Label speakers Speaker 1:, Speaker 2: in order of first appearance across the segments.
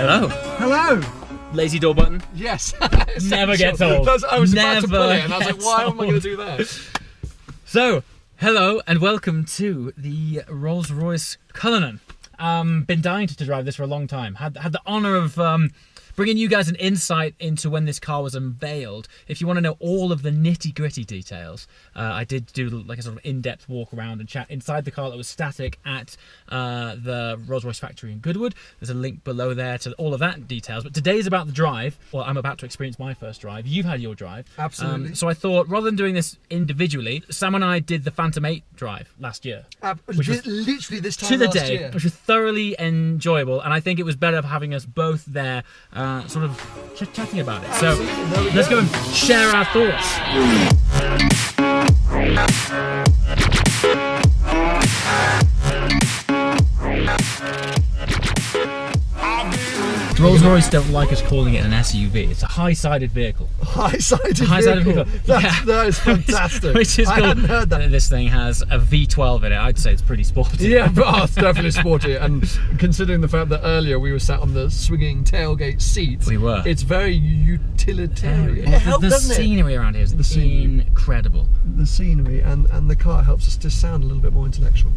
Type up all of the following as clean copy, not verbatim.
Speaker 1: Hello.
Speaker 2: Hello.
Speaker 1: Lazy door button.
Speaker 2: Yes.
Speaker 1: Never gets old.
Speaker 2: I was about to
Speaker 1: Never
Speaker 2: pull it, and I was like, why am I going to
Speaker 1: old.
Speaker 2: do that?
Speaker 1: So, hello and welcome to the Rolls-Royce Cullinan. Been dying to drive this for a long time. Had the honour of bringing you guys an insight into when this car was unveiled. If you want to know all of the nitty-gritty details, I did do like a sort of in-depth walk around and chat inside the car that was static at the Rolls-Royce factory in Goodwood. There's a link below there to all of that details. But today's about the drive. Well, I'm about to experience my first drive. You've had your drive.
Speaker 2: Absolutely.
Speaker 1: So I thought, rather than doing this individually, Sam and I did the Phantom 8 drive last year.
Speaker 2: Which was literally this time
Speaker 1: to the
Speaker 2: last
Speaker 1: day,
Speaker 2: year.
Speaker 1: which was thoroughly enjoyable, and I think it was better for having us both there, sort of chatting about it. So let's go and share our thoughts. Rolls-Royce don't like us calling it an SUV. It's a high-sided vehicle.
Speaker 2: High-sided
Speaker 1: vehicle.
Speaker 2: That is fantastic.
Speaker 1: Which is
Speaker 2: I
Speaker 1: cool.
Speaker 2: hadn't heard that.
Speaker 1: This thing has a V12 in it. I'd say it's pretty sporty.
Speaker 2: Yeah, but it's definitely sporty. And considering the fact that earlier we were sat on the swinging tailgate seat,
Speaker 1: We were.
Speaker 2: It's very utilitarian.
Speaker 1: Well,
Speaker 2: It helps,
Speaker 1: the
Speaker 2: doesn't it?
Speaker 1: scenery around here is incredible.
Speaker 2: The scenery and the car helps us to sound a little bit more intellectual.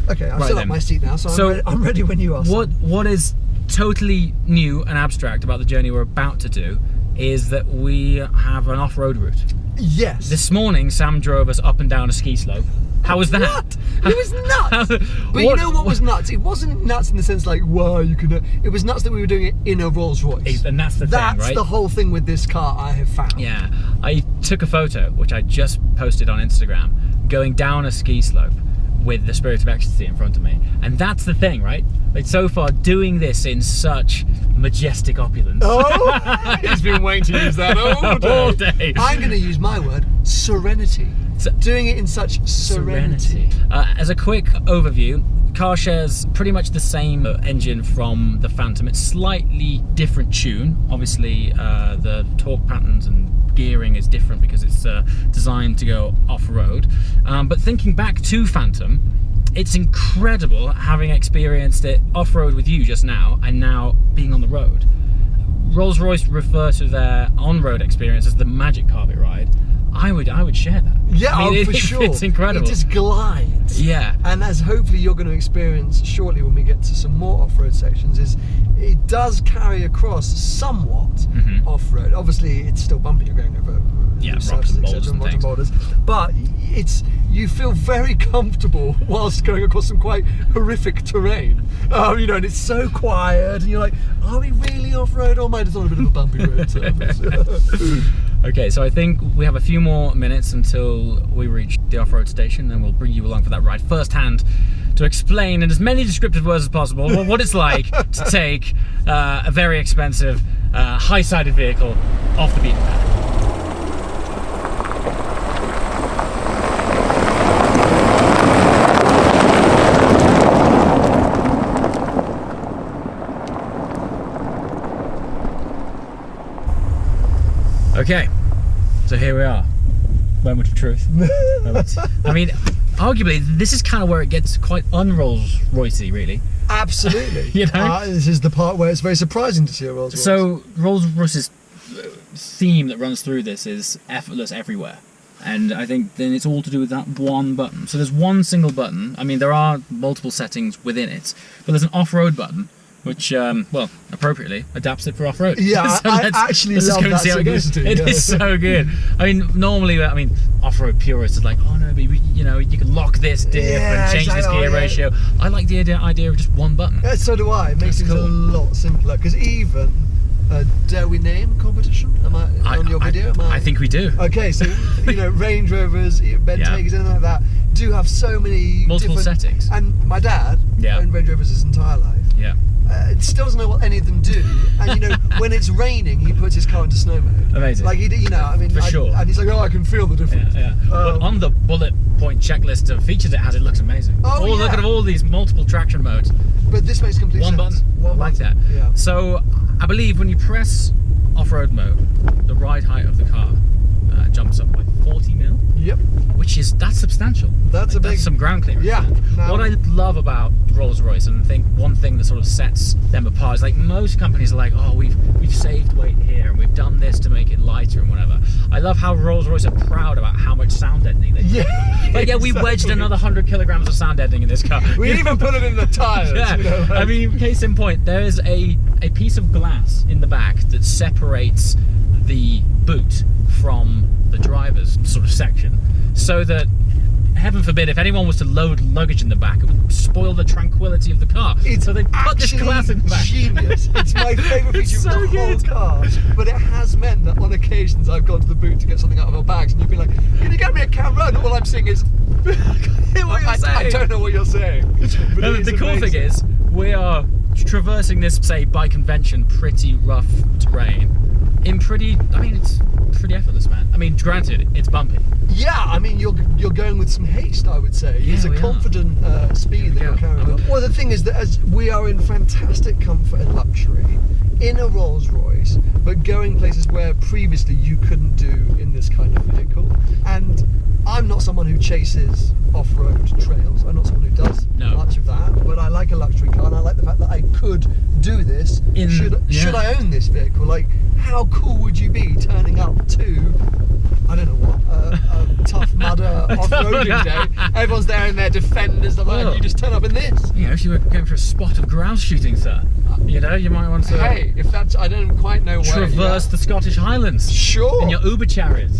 Speaker 2: Okay, I've
Speaker 1: Right
Speaker 2: set
Speaker 1: then.
Speaker 2: up my seat now, so I'm ready when you are.
Speaker 1: What is totally new and abstract about the journey we're about to do is that we have an off-road route.
Speaker 2: Yes.
Speaker 1: This morning, Sam drove us up and down a ski slope. How was that?
Speaker 2: What? It was nuts. But you know what was nuts? It wasn't nuts in the sense like, wow, you can. It was nuts that we were doing it in a Rolls Royce.
Speaker 1: And that's the thing, right?
Speaker 2: That's the whole thing with this car, I have found.
Speaker 1: Yeah. I took a photo, which I just posted on Instagram, going down a ski slope with the Spirit of Ecstasy in front of me. And that's the thing, right? Like, so far, doing this in such majestic opulence.
Speaker 2: Oh, he's been waiting to use that all day.
Speaker 1: All day.
Speaker 2: I'm going to use my word, serenity. Doing it in such serenity.
Speaker 1: As a quick overview, car shares pretty much the same engine from the Phantom. It's slightly different tune. Obviously, the torque patterns and gearing is different because it's designed to go off-road. But thinking back to Phantom, it's incredible having experienced it off-road with you just now and now being on the road. Rolls-Royce refer to their on-road experience as the magic carpet ride. I would share that.
Speaker 2: Yeah,
Speaker 1: I mean,
Speaker 2: for sure.
Speaker 1: It's incredible.
Speaker 2: It just glides.
Speaker 1: Yeah.
Speaker 2: And as hopefully you're going to experience shortly when we get to some more off-road sections, is it does carry across somewhat off-road. Obviously, it's still bumpy. You're going over
Speaker 1: rocks and boulders and
Speaker 2: rocks
Speaker 1: things.
Speaker 2: boulders, but you feel very comfortable whilst going across some quite horrific terrain. You know, and it's so quiet, and you're like, are we really off-road, or am I just on a bit of a bumpy road surface?
Speaker 1: Okay, so I think we have a few more minutes until we reach the off-road station, and we'll bring you along for that ride firsthand to explain in as many descriptive words as possible what it's like to take a very expensive, high-sided vehicle off the beaten path. Okay, so here we are. Moment of truth. I mean, arguably, this is kind of where it gets quite un-Rolls-Royce-y, really.
Speaker 2: Absolutely.
Speaker 1: You know?
Speaker 2: This is the part where it's very surprising to see a Rolls-Royce.
Speaker 1: So, Rolls-Royce's theme that runs through this is effortless everywhere. And I think then it's all to do with that one button. So there's one single button. I mean, there are multiple settings within it, but there's an off-road button, which, well, appropriately adapts it for off-road.
Speaker 2: Yeah,
Speaker 1: So
Speaker 2: I actually love that simplicity.
Speaker 1: It is so good. I mean, normally, off-road purists are like, oh no, but you know, you can lock this diff and change this gear ratio. I like the idea of just one button.
Speaker 2: Yeah, so do I. It makes things a lot simpler. Because even, dare we name competition? Am I on your video?
Speaker 1: I think we do.
Speaker 2: Okay, so you know, Range Rovers, Bentegas, anything like that, do have so many
Speaker 1: multiple settings.
Speaker 2: And my dad owned Range Rovers his entire life.
Speaker 1: Yeah.
Speaker 2: Still doesn't know what any of them do, and you know, when it's raining, he puts his car into snow mode.
Speaker 1: Amazing.
Speaker 2: Like you know, I mean,
Speaker 1: for sure.
Speaker 2: And he's like, oh, I can feel the difference.
Speaker 1: Yeah. But on the bullet point checklist of features it has, it looks amazing.
Speaker 2: Oh, yeah.
Speaker 1: Look at all these multiple traction modes.
Speaker 2: But this makes complete sense.
Speaker 1: One button. I like that.
Speaker 2: Yeah.
Speaker 1: So I believe when you press off-road mode, the ride height of the car jumps up like 40 mil.
Speaker 2: Yep.
Speaker 1: That's substantial.
Speaker 2: That's
Speaker 1: some ground clearance.
Speaker 2: Yeah.
Speaker 1: What I love about Rolls-Royce, and I think one thing that sort of sets them apart is like most companies are like, oh, we've saved weight here and we've done this to make it lighter and whatever. I love how Rolls-Royce are proud about how much sound deadening they do.
Speaker 2: Yeah.
Speaker 1: Like, yeah, we wedged another 100 kilograms of sound deadening in this car.
Speaker 2: We even put it in the tires.
Speaker 1: Yeah.
Speaker 2: You know, like...
Speaker 1: I mean, case in point, there is a piece of glass in the back that separates the boot from the driver's sort of section, so that, heaven forbid, if anyone was to load luggage in the back, it would spoil the tranquility of the car. So they put this glass in the back.
Speaker 2: Genius. It's my favourite feature of the whole car. But it has meant that on occasions I've gone to the boot to get something out of our bags, and you've been like, "Can you get me a camera?" And all I'm saying is, I don't know what you're saying. But
Speaker 1: the cool thing is, we are traversing this, say, by convention, pretty rough terrain in pretty. I mean, it's pretty effortless, man. I mean, granted, it's bumpy.
Speaker 2: Yeah, I mean, you're going with some haste, I would say.
Speaker 1: Yeah,
Speaker 2: it's a confident speed that you're carrying on. Well, the thing is that as we are in fantastic comfort and luxury in a Rolls-Royce, but going places where previously you couldn't do in this kind of vehicle. And I'm not someone who chases off-road trails. I'm not someone who does much of that. But I like a luxury car, and I like the fact that I could do this. Should I own this vehicle? Like, how cool would you be turning up to, I don't know what, a Tough Mudder off-roading day? Everyone's there in their Defenders, and you just turn up in this.
Speaker 1: You know, if you were going for a spot of grouse shooting, sir, you know, you might want to.
Speaker 2: Hey, if that's, I don't quite know where.
Speaker 1: Traverse the Scottish Highlands.
Speaker 2: Sure.
Speaker 1: In your Uber chariot.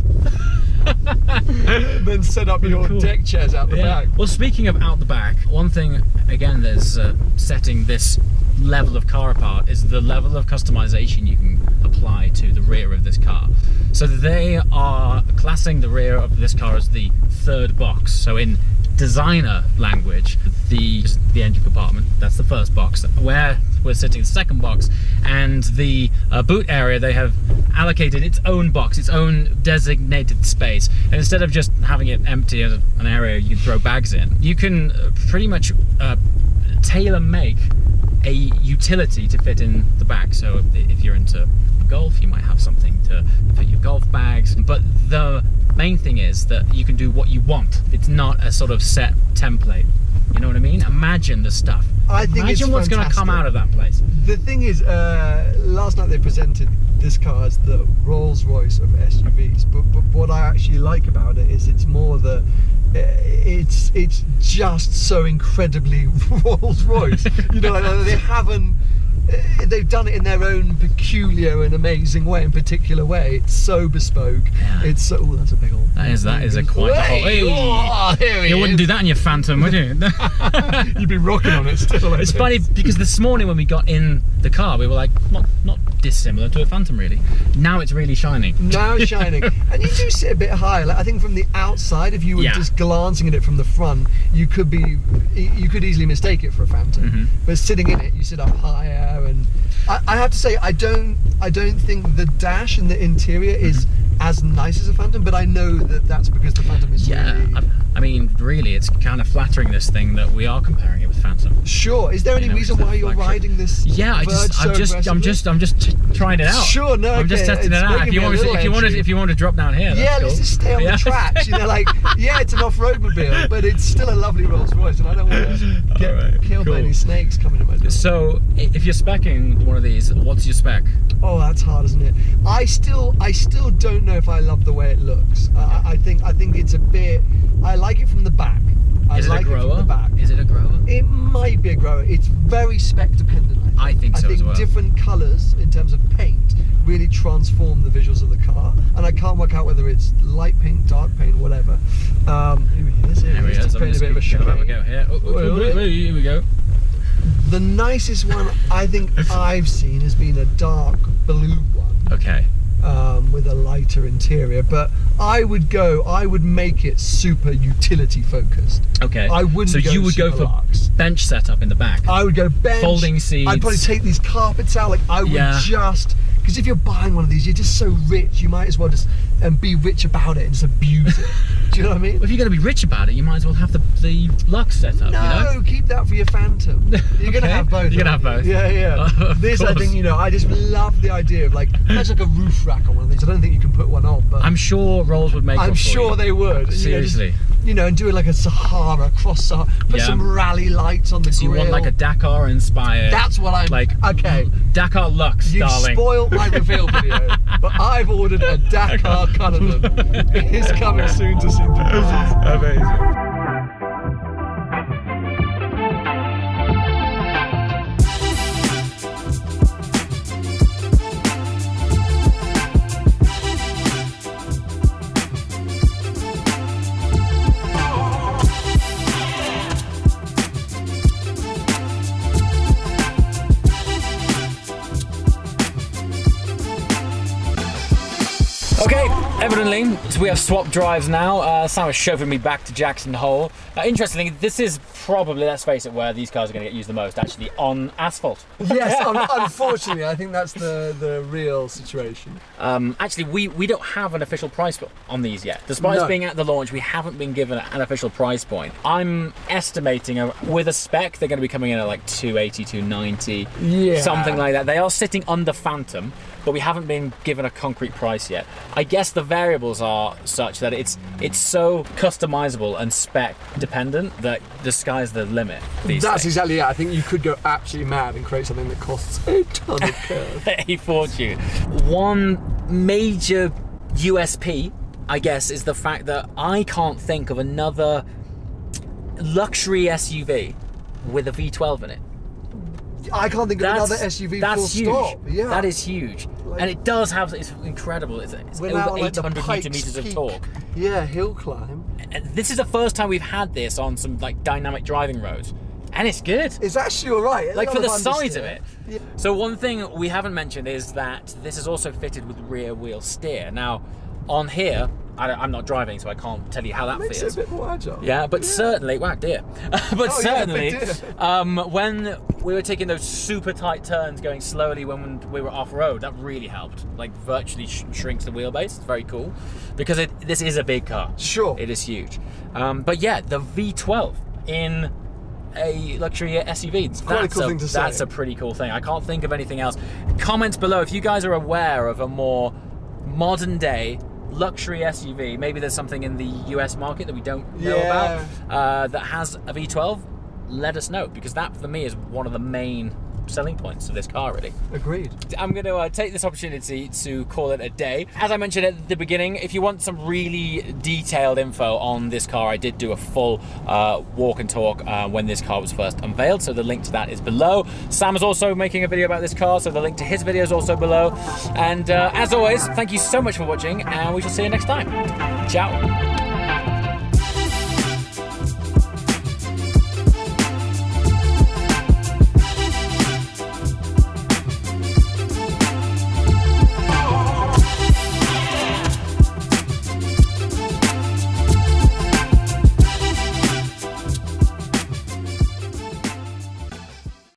Speaker 2: Then set up your deck chairs out the back.
Speaker 1: Well, speaking of out the back, one thing again there's setting this level of car apart is the level of customization you can apply to the rear of this car. So they are classing the rear of this car as the third box. So in designer language, the engine compartment, that's the first box, where we're sitting the second box, and the boot area, they have allocated its own box, its own designated space, and instead of just having it empty as an area you can throw bags in, you can pretty much tailor make a utility to fit in the back. So if you're into golf, you might have something to fit your golf bags, but the main thing is that you can do what you want. It's not a sort of set template. You know what I mean? Imagine the stuff. Imagine what's going to come out of that place.
Speaker 2: The thing is, last night they presented this car as the Rolls-Royce of SUVs, but what I actually like about it is it's more the it's just so incredibly Rolls-Royce. You know, like they haven't. They've done it in their own peculiar and amazing way, in particular way. It's so bespoke. Yeah. It's so. Oh, that's a big old.
Speaker 1: That is a quite. You wouldn't do that in your Phantom, would you?
Speaker 2: You'd be rocking on it still.
Speaker 1: It's funny because this morning when we got in the car, we were like, not dissimilar to a Phantom really. Now it's really shining.
Speaker 2: Now it's shining, and you do sit a bit higher. Like, I think from the outside, if you were just glancing at it from the front, you could easily mistake it for a Phantom. But sitting in it, you sit up higher. And I have to say, I don't think the dash and the interior is as nice as a Phantom, but I know that that's because the Phantom is really...
Speaker 1: I mean, really, it's kind of flattering, this thing, that we are comparing it with Phantom.
Speaker 2: Sure. Is there any reason why you're riding this?
Speaker 1: Yeah, I'm just trying it out.
Speaker 2: Sure, no,
Speaker 1: I'm just testing it out. If you want to drop down here,
Speaker 2: yeah,
Speaker 1: cool.
Speaker 2: Let's just stay on the tracks. You know, like, yeah, it's an off-road mobile, but it's still a lovely Rolls-Royce, and I don't want to get killed by any snakes coming in my door.
Speaker 1: So, if you're speccing one of these, what's your spec?
Speaker 2: Oh, that's hard, isn't it? I still don't know if I love the way it looks. I think it's a bit. I like it from the back.
Speaker 1: Is it a grower?
Speaker 2: It from the back.
Speaker 1: Is it a grower?
Speaker 2: It might be a grower. It's very spec dependent.
Speaker 1: I think so as well.
Speaker 2: Different colours in terms of paint really transform the visuals of the car, and I can't work out whether it's light paint, dark paint, whatever. Here he is.
Speaker 1: There he is.
Speaker 2: Paint a bit of a show.
Speaker 1: Have a go here. Here we go.
Speaker 2: The nicest one I think I've seen has been a dark blue one.
Speaker 1: Okay.
Speaker 2: With a lighter interior, but I would make it super utility focused.
Speaker 1: Okay.
Speaker 2: I wouldn't.
Speaker 1: So you would go for bench setup in the back.
Speaker 2: I would go bench,
Speaker 1: folding seats.
Speaker 2: I'd probably take these carpets out. Like I would just, because if you're buying one of these, you're just so rich. You might as well just be rich about it and just abuse it. Do you know what I mean?
Speaker 1: Well, if you're going to be rich about it, you might as well have the Lux setup.
Speaker 2: No,
Speaker 1: you know?
Speaker 2: keep that out for your Phantom. You're going to have both.
Speaker 1: You're going to have both.
Speaker 2: Yeah, yeah. This, I think, you know, I just love the idea of like, there's like a roof rack on one of these. I don't think you can put one on, but
Speaker 1: I'm sure Rolls would make one
Speaker 2: I'm
Speaker 1: for
Speaker 2: sure
Speaker 1: you.
Speaker 2: they would.
Speaker 1: Seriously.
Speaker 2: You know, and do it like a Sahara, cross Sahara, put some rally lights on the
Speaker 1: So
Speaker 2: grill.
Speaker 1: you want like a Dakar inspired.
Speaker 2: That's what I'm
Speaker 1: like.
Speaker 2: Okay.
Speaker 1: Dakar Lux,
Speaker 2: You
Speaker 1: darling.
Speaker 2: spoiled my reveal video, but I've ordered a Dakar Cullinan. It's coming soon to see the
Speaker 1: Amazing. Okay, evidently, so we have swapped drives now. Sam is chauffeuring me back to Jackson Hole. Interestingly, this is probably, let's face it, where these cars are going to get used the most, actually, on asphalt.
Speaker 2: Yes, unfortunately, I think that's the real situation.
Speaker 1: Actually, we don't have an official price on these yet. Despite us being at the launch, we haven't been given an official price point. I'm estimating, with a spec, they're going to be coming in at like 280, 290, something like that. They are sitting under Phantom, but we haven't been given a concrete price yet. I guess the variables are such that it's so customizable and spec dependent that the sky's the limit.
Speaker 2: That's exactly it. I think you could go absolutely mad and create something that costs a ton of cash.
Speaker 1: A fortune. One major USP, I guess, is the fact that I can't think of another luxury SUV with a V12 in it.
Speaker 2: I can't think of another SUV full stop. Yeah.
Speaker 1: That is huge. And it does have, it's incredible. It's over 800 Newton meters of torque.
Speaker 2: Yeah, hill climb.
Speaker 1: And this is the first time we've had this on some like dynamic driving roads. And it's good.
Speaker 2: It's actually all right.
Speaker 1: Like for the size of it.
Speaker 2: Yeah.
Speaker 1: So one thing we haven't mentioned is that this is also fitted with rear wheel steer. Now, on here, I'm not driving, so I can't tell you how that
Speaker 2: makes
Speaker 1: feels.
Speaker 2: it a bit more agile.
Speaker 1: Yeah, but certainly, wow, dear. But certainly,
Speaker 2: dear.
Speaker 1: When we were taking those super tight turns, going slowly when we were off road, that really helped. Like virtually shrinks the wheelbase. It's very cool because this is a big car.
Speaker 2: Sure,
Speaker 1: it is huge. But yeah, the V12 in a luxury SUV.
Speaker 2: Quite a cool thing to say.
Speaker 1: That's a pretty cool thing. I can't think of anything else. Comments below if you guys are aware of a more modern day luxury SUV. Maybe there's something in the US market that we don't know about that has a V12. Let us know, because that for me is one of the main selling points of this car, really.
Speaker 2: Agreed.
Speaker 1: I'm going to take this opportunity to call it a day. As I mentioned at the beginning, if you want some really detailed info on this car, I did do a full walk and talk when this car was first unveiled, so the link to that is below. Sam is also making a video about this car, so the link to his video is also below. And as always, thank you so much for watching, and we shall see you next time. Ciao.